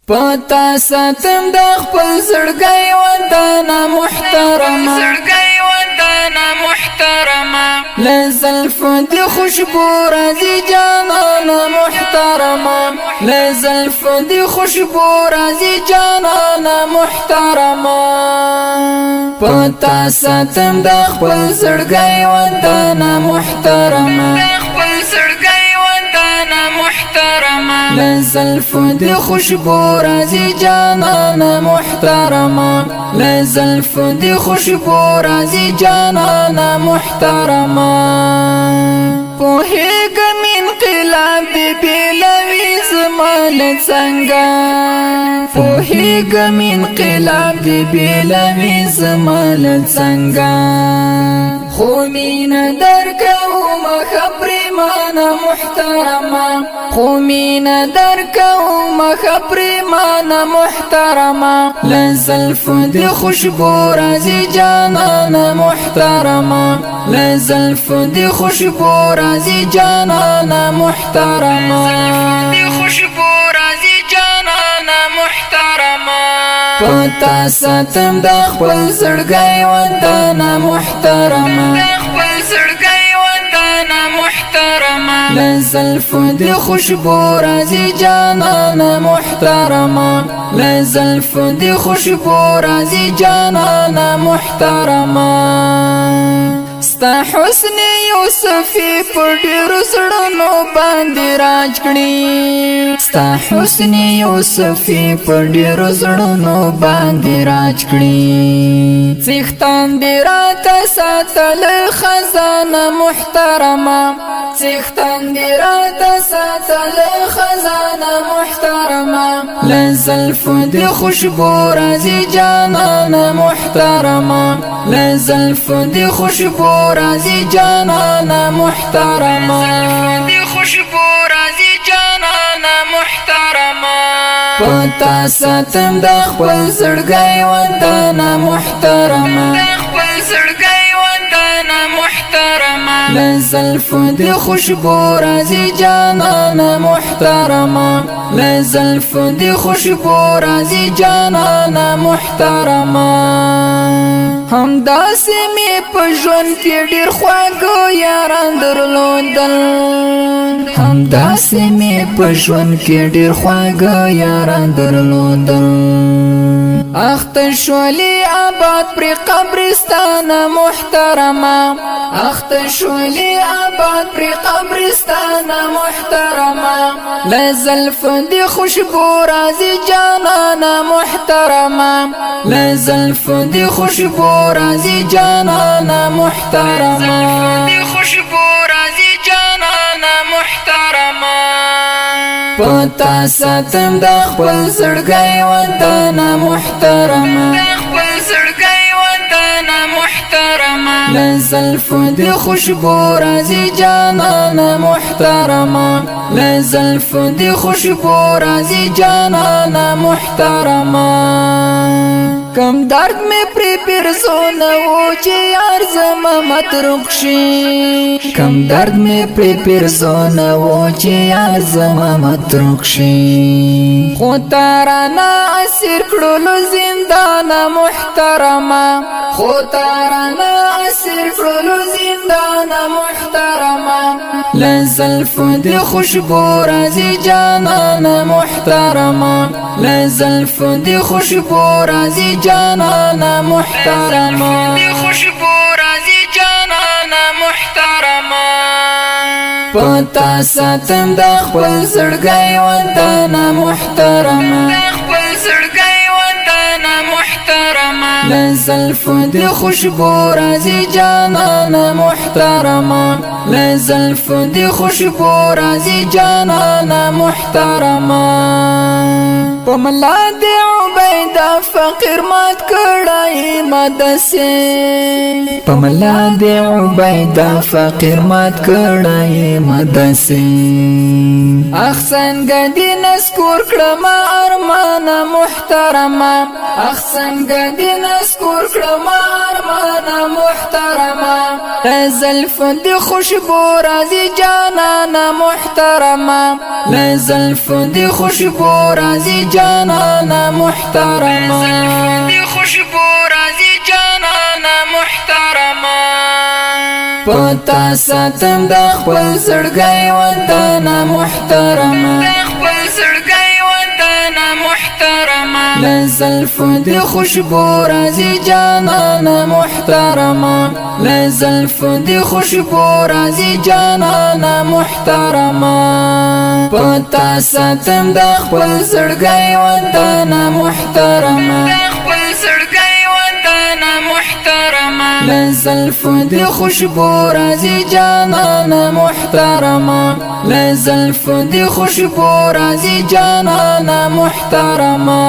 پتا ساتم د خپل زړګي وطن محترمه لزلف دی خوشبو راځي جانان محترمه لزلف دی خوشبو راځي جانان محترمه پتا ساتم د خپل زړګي وطن محترمه لزلف دی خوشبو راځي جانان محترمه لزلف دی خوشبو راځي جانان محترمه پوهیږم انقلاب دی بیلوي زمال څنګه پوهیږم انقلاب دی بیلوي زمال څنګه خو مینه درکوم خبرمانه محترمه خو مینه درکوم خبرمانه محترمه لزلف دی خوشبو راځي جانان محترمه لزلف دی خوشبو راځي جانان محترمه پتا ساتم د خپل زړګي وطن محترمه لزلف دی خوشبو راځي جانان محترمه لزلف دی خوشبو راځي جانان محترمه ستا حسن یوسفی پر ډیرو زړونو باندې راج کړي ستا حسن یوسفی پر ډیرو زړونو باندې راج کړي څښتن دې راته ساتل خزانه محترمه څښتن دې راته ساتل خزانه محترمه لزلف دی خوشبو راځي جانان محترمه لزلف دی خوشبو راځي جانان محترمه پتا ساتم د خپل زړګي وطن محترمه لزلف دی خوشبو راځي جانان محترمه لزلف دی خوشبو راځي جانان محترمه همداسې مې په ژوند کې ډېر خواږه یاران درلودل همداسې مې په ژوند کې ډېر خواږه یاران درلودل اخته شولې آباد پر قبرستان محترمه اخته شولې آباد پر قبرستان محترمه لزلف دی خوشبو راځي جانان محترمه لزلف دی خوشبو راځي جانان محترمه پتا ساتم د خپل زړګي وطن محترمه لزلف دی خوشبو راځي جانان محترمه لزلف دی خوشبو راځي جانان محترمه کم درد میں پرزونه و چې یار زما متروک شي کم درد میں پرزونه و چې یار زما متروک شي خو تارانا اسیر کړلو زندان محترمه خو تارانا اسیر کړلو زندان محترمه لزلف دی خوشبو راځي جانان محترمه لزلف دی خوشبو راځي جانان محترمه پتا ساتم د خپل زړګي وطن محترمه لزلف دی خوشبو راځي جانان محترمه لزلف دی خوشبو راځي جانان محترمه پملا دی عبید فقیر مات کړای مدسه پملا دی عبید فقیر مات کړای مدسه احسن گدی نسکور کړم ارمان محترما احسن گدی نسکور کړم ارمان محترما زلف دی خوشبو رازی جانانا محترما زلف دی خوشبو رازی جانانا محترما زلف دی خوشبو رازی جانانا محترما پتا ساتم د خپل زړګي وطن محترما لزلف دی خوشبو رازی جانانا محترما لزلف دی خوشبو رازی جانانا محترما پتا ساتم د خپل زړګي وطن محترما لزلف دی خوشبو رازی جانانا محترما لزلف دی خوشبو رازی جانانا محترما